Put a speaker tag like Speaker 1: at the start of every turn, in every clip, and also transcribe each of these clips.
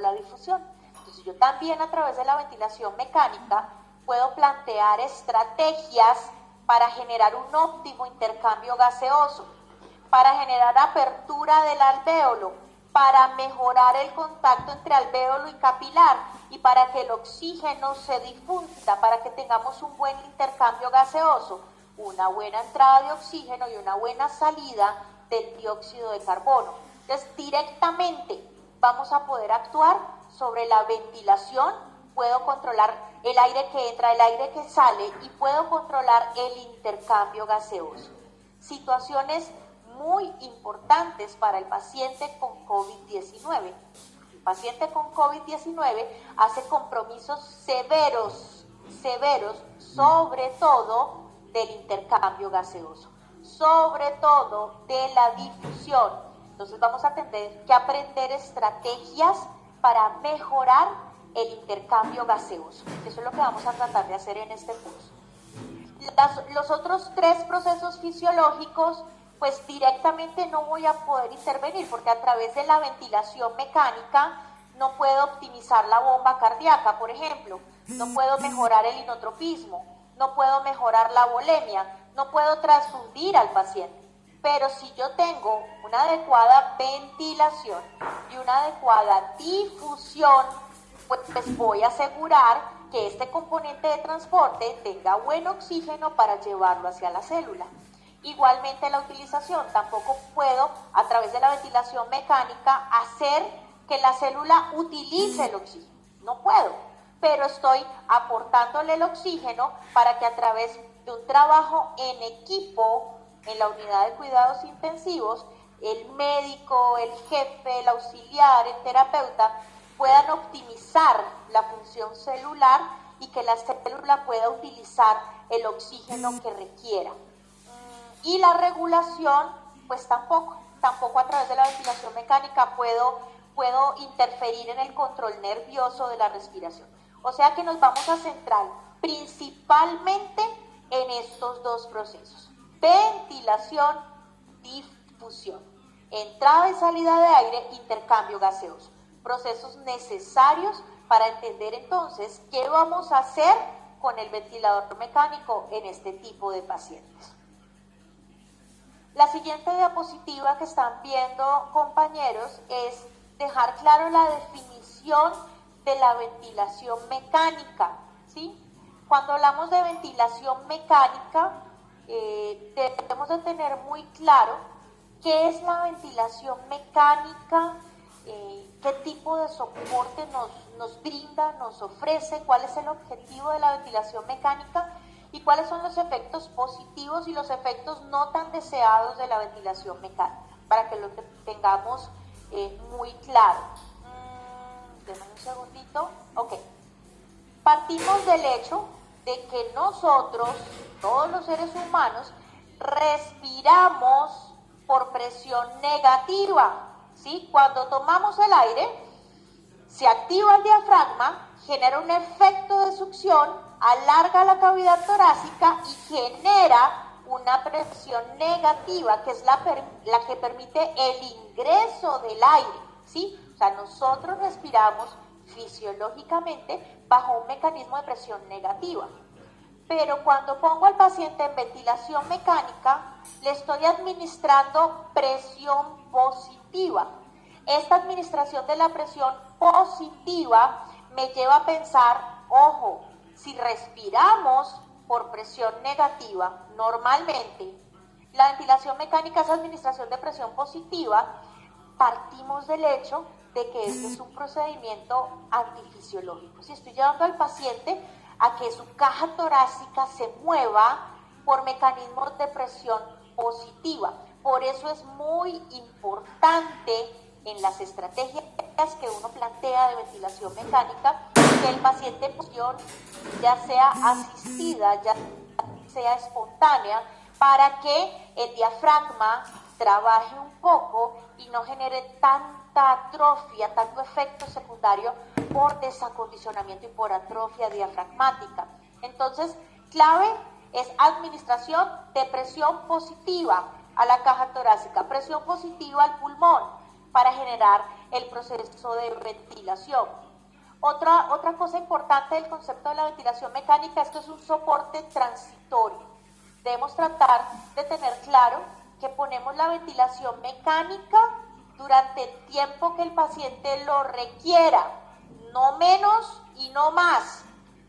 Speaker 1: la difusión. Entonces yo también a través de la ventilación mecánica puedo plantear estrategias para generar un óptimo intercambio gaseoso, para generar apertura del alvéolo, para mejorar el contacto entre alvéolo y capilar y para que el oxígeno se difunda, para que tengamos un buen intercambio gaseoso, una buena entrada de oxígeno y una buena salida del dióxido de carbono. Entonces, directamente vamos a poder actuar sobre la ventilación, puedo controlar el aire que entra, el aire que sale y puedo controlar el intercambio gaseoso. Situaciones muy importantes para el paciente con COVID-19. El paciente con COVID-19 hace compromisos severos, sobre todo del intercambio gaseoso, sobre todo de la difusión. Entonces vamos a tener que aprender estrategias para mejorar el intercambio gaseoso. Eso es lo que vamos a tratar de hacer en este curso. Los otros 3 procesos fisiológicos, pues directamente no voy a poder intervenir porque a través de la ventilación mecánica no puedo optimizar la bomba cardíaca, por ejemplo, no puedo mejorar el inotropismo, no puedo mejorar la volemia, no puedo transfundir al paciente. Pero si yo tengo una adecuada ventilación y una adecuada difusión, pues voy a asegurar que este componente de transporte tenga buen oxígeno para llevarlo hacia la célula. Igualmente la utilización, tampoco puedo a través de la ventilación mecánica hacer que la célula utilice el oxígeno, no puedo, pero estoy aportándole el oxígeno para que a través de un trabajo en equipo en la unidad de cuidados intensivos, el médico, el jefe, el auxiliar, el terapeuta puedan optimizar la función celular y que la célula pueda utilizar el oxígeno que requiera. Y la regulación, pues tampoco a través de la ventilación mecánica puedo interferir en el control nervioso de la respiración. O sea que nos vamos a centrar principalmente en estos 2 procesos: ventilación, difusión, entrada y salida de aire, intercambio gaseoso. Procesos necesarios para entender entonces qué vamos a hacer con el ventilador mecánico en este tipo de pacientes. La siguiente diapositiva que están viendo, compañeros, es dejar claro la definición de la ventilación mecánica, ¿sí? Cuando hablamos de ventilación mecánica, debemos de tener muy claro qué es la ventilación mecánica, qué tipo de soporte nos brinda, nos ofrece, cuál es el objetivo de la ventilación mecánica y cuáles son los efectos positivos y los efectos no tan deseados de la ventilación mecánica, para que lo tengamos muy claro. Denme un segundito. Ok. Partimos del hecho de que nosotros, todos los seres humanos, respiramos por presión negativa, ¿sí? Cuando tomamos el aire, se activa el diafragma, genera un efecto de succión, alarga la cavidad torácica y genera una presión negativa, que es la que permite el ingreso del aire, ¿sí? O sea, nosotros respiramos fisiológicamente bajo un mecanismo de presión negativa. Pero cuando pongo al paciente en ventilación mecánica, le estoy administrando presión positiva. Esta administración de la presión positiva me lleva a pensar, ojo, si respiramos por presión negativa, normalmente la ventilación mecánica es administración de presión positiva, partimos del hecho de que este es un procedimiento antifisiológico. Si estoy llevando al paciente a que su caja torácica se mueva por mecanismos de presión positiva. Por eso es muy importante en las estrategias que uno plantea de ventilación mecánica que el paciente en posición ya sea asistida, ya sea espontánea, para que el diafragma trabaje un poco y no genere tanta atrofia, tanto efecto secundario por desacondicionamiento y por atrofia diafragmática. Entonces, clave es administración de presión positiva a la caja torácica, presión positiva al pulmón, para generar el proceso de ventilación. Otra cosa importante del concepto de la ventilación mecánica es que es un soporte transitorio. Debemos tratar de tener claro que ponemos la ventilación mecánica durante el tiempo que el paciente lo requiera, no menos y no más,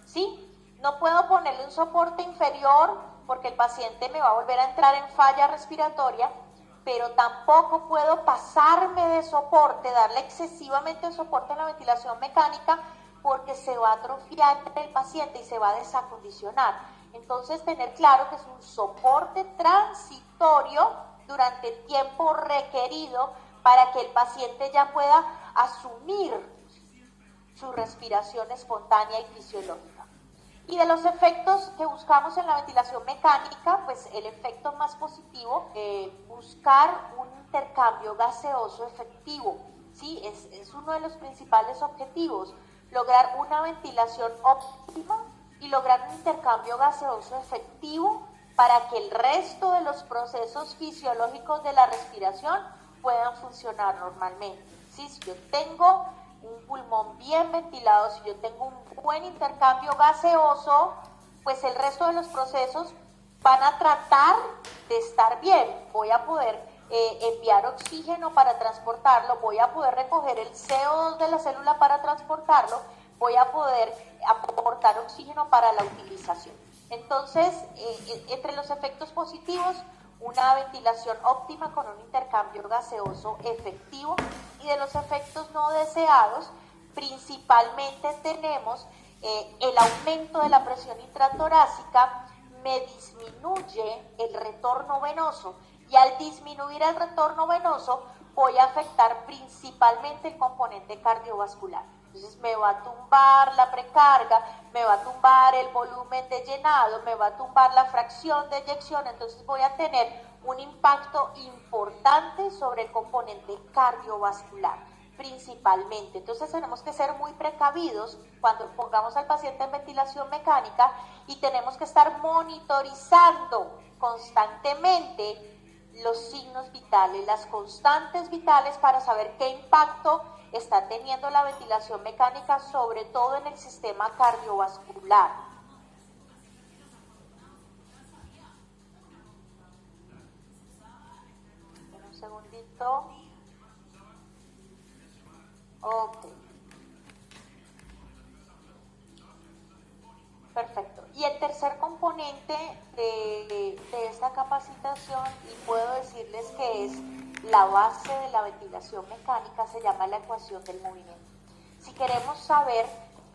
Speaker 1: ¿sí? No puedo ponerle un soporte inferior porque el paciente me va a volver a entrar en falla respiratoria, pero tampoco puedo pasarme de soporte, darle excesivamente soporte a la ventilación mecánica porque se va a atrofiar el paciente y se va a desacondicionar. Entonces, tener claro que es un soporte transitorio durante el tiempo requerido para que el paciente ya pueda asumir su respiración espontánea y fisiológica. Y de los efectos que buscamos en la ventilación mecánica, pues el efecto más positivo, buscar un intercambio gaseoso efectivo, ¿sí? Es uno de los principales objetivos, lograr una ventilación óptima y lograr un intercambio gaseoso efectivo para que el resto de los procesos fisiológicos de la respiración puedan funcionar normalmente, ¿sí? Si yo tengo un pulmón bien ventilado, si yo tengo un buen intercambio gaseoso, pues el resto de los procesos van a tratar de estar bien. Voy a poder enviar oxígeno para transportarlo, voy a poder recoger el CO2 de la célula para transportarlo, voy a poder aportar oxígeno para la utilización. Entonces, entre los efectos positivos, una ventilación óptima con un intercambio gaseoso efectivo, y de los efectos no deseados, principalmente tenemos el aumento de la presión intratorácica, me disminuye el retorno venoso, y al disminuir el retorno venoso voy a afectar principalmente el componente cardiovascular. Entonces me va a tumbar la precarga, me va a tumbar el volumen de llenado, me va a tumbar la fracción de eyección, entonces voy a tener un impacto importante sobre el componente cardiovascular, principalmente. Entonces tenemos que ser muy precavidos cuando pongamos al paciente en ventilación mecánica, y tenemos que estar monitorizando constantemente los signos vitales, las constantes vitales, para saber qué impacto está teniendo la ventilación mecánica, sobre todo en el sistema cardiovascular. Un segundito. Ok. Perfecto. Y el tercer componente de esta capacitación, y puedo decirles que es la base de la ventilación mecánica, se llama la ecuación del movimiento. Si queremos saber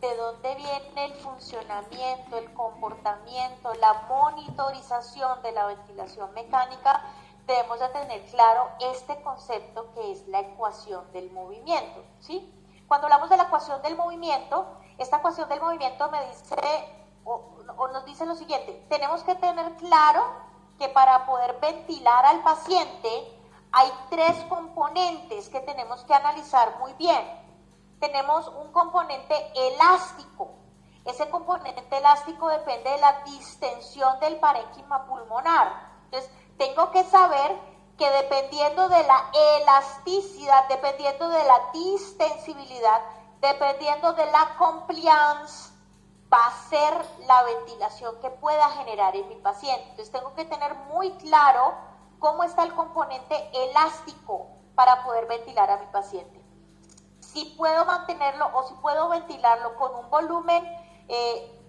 Speaker 1: de dónde viene el funcionamiento, el comportamiento, la monitorización de la ventilación mecánica, debemos de tener claro este concepto que es la ecuación del movimiento, ¿sí? Cuando hablamos de la ecuación del movimiento, esta ecuación del movimiento me dice o nos dice lo siguiente: tenemos que tener claro que para poder ventilar al paciente hay tres componentes que tenemos que analizar muy bien. Tenemos un componente elástico. Ese componente elástico depende de la distensión del parénquima pulmonar. Entonces, tengo que saber que dependiendo de la elasticidad, dependiendo de la distensibilidad, dependiendo de la compliance, va a ser la ventilación que pueda generar en mi paciente. Entonces tengo que tener muy claro cómo está el componente elástico para poder ventilar a mi paciente. Si puedo mantenerlo o si puedo ventilarlo con un volumen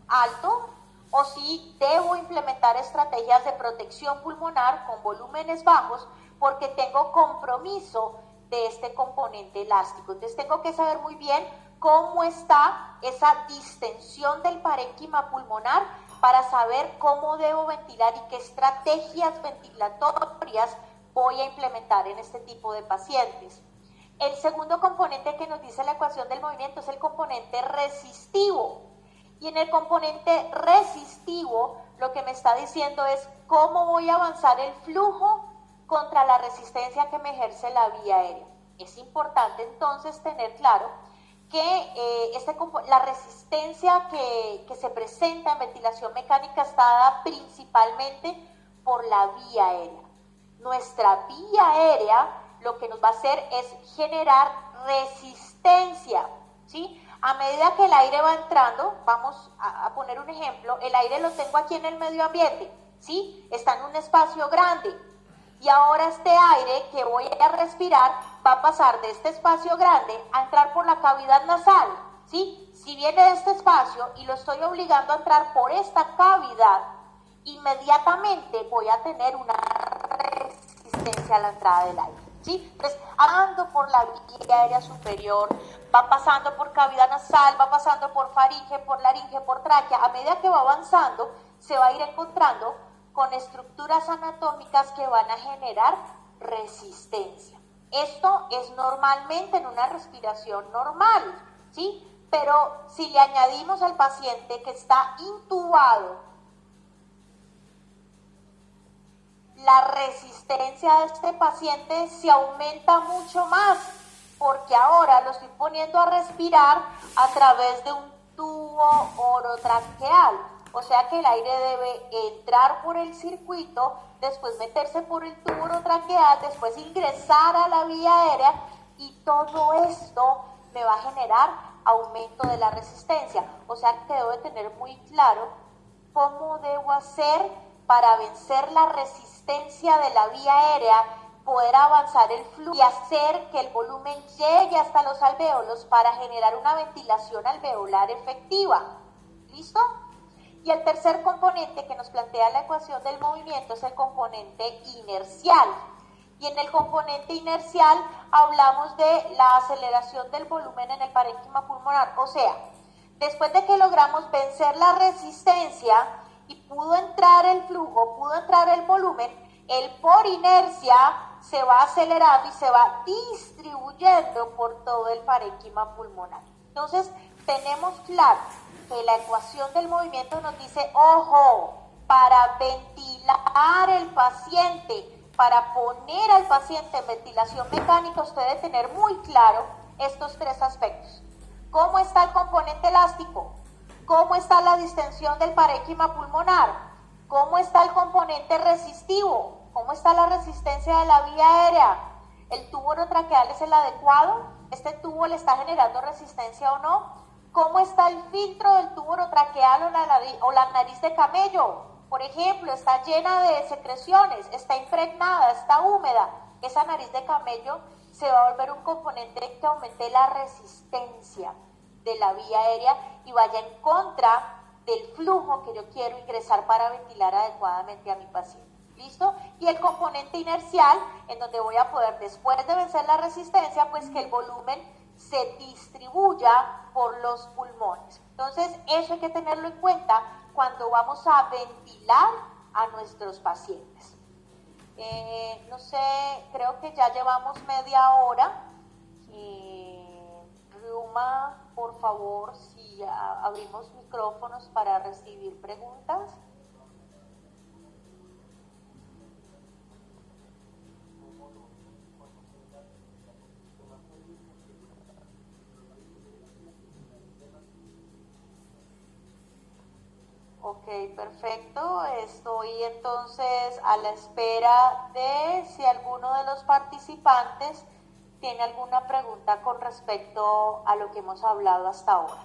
Speaker 1: alto, o si debo implementar estrategias de protección pulmonar con volúmenes bajos, porque tengo compromiso de este componente elástico. Entonces tengo que saber muy bien cómo está esa distensión del parénquima pulmonar para saber cómo debo ventilar y qué estrategias ventilatorias voy a implementar en este tipo de pacientes. El segundo componente que nos dice la ecuación del movimiento es el componente resistivo. Y en el componente resistivo lo que me está diciendo es cómo voy a avanzar el flujo contra la resistencia que me ejerce la vía aérea. Es importante entonces tener claro que la resistencia que se presenta en ventilación mecánica está dada principalmente por la vía aérea. Nuestra vía aérea lo que nos va a hacer es generar resistencia, ¿sí? A medida que el aire va entrando, vamos a poner un ejemplo, el aire lo tengo aquí en el medio ambiente, ¿sí? Está en un espacio grande, y ahora este aire que voy a respirar va a pasar de este espacio grande a entrar por la cavidad nasal, ¿sí? Si viene de este espacio y lo estoy obligando a entrar por esta cavidad, inmediatamente voy a tener una resistencia a la entrada del aire, ¿sí? Entonces, andando por la vía aérea superior, va pasando por cavidad nasal, va pasando por faringe, por laringe, por tráquea. A medida que va avanzando, se va a ir encontrando con estructuras anatómicas que van a generar resistencia. Esto es normalmente en una respiración normal, ¿sí? Pero si le añadimos al paciente que está intubado, la resistencia de este paciente se aumenta mucho más, porque ahora lo estoy poniendo a respirar a través de un tubo orotraqueal. O sea que el aire debe entrar por el circuito, después meterse por el tubo orotraqueal, después ingresar a la vía aérea, y todo esto me va a generar aumento de la resistencia. O sea que debo de tener muy claro cómo debo hacer para vencer la resistencia de la vía aérea, poder avanzar el flujo y hacer que el volumen llegue hasta los alvéolos para generar una ventilación alveolar efectiva. ¿Listo? Y el tercer componente que nos plantea la ecuación del movimiento es el componente inercial. Y en el componente inercial hablamos de la aceleración del volumen en el parénquima pulmonar. O sea, después de que logramos vencer la resistencia y pudo entrar el flujo, pudo entrar el volumen, él por inercia se va acelerando y se va distribuyendo por todo el parénquima pulmonar. Entonces, tenemos claro que la ecuación del movimiento nos dice, ojo, para ventilar el paciente, para poner al paciente en ventilación mecánica, usted debe tener muy claro estos tres aspectos. ¿Cómo está el componente elástico? ¿Cómo está la distensión del parénquima pulmonar? ¿Cómo está el componente resistivo? ¿Cómo está la resistencia de la vía aérea? ¿El tubo orotraqueal es el adecuado? ¿Este tubo le está generando resistencia o no? ¿Cómo está el filtro del tubo orotraqueal o la nariz de camello? Por ejemplo, está llena de secreciones, está impregnada, está húmeda. Esa nariz de camello se va a volver un componente que aumente la resistencia de la vía aérea y vaya en contra del flujo que yo quiero ingresar para ventilar adecuadamente a mi paciente. ¿Listo? Y el componente inercial, en donde voy a poder, después de vencer la resistencia, pues que el volumen se distribuya por los pulmones. Entonces, eso hay que tenerlo en cuenta cuando vamos a ventilar a nuestros pacientes. No sé, creo que ya llevamos media hora. Ruma, por favor, si abrimos micrófonos para recibir preguntas. Ok, perfecto. Estoy entonces a la espera de si alguno de los participantes tiene alguna pregunta con respecto a lo que hemos hablado hasta ahora.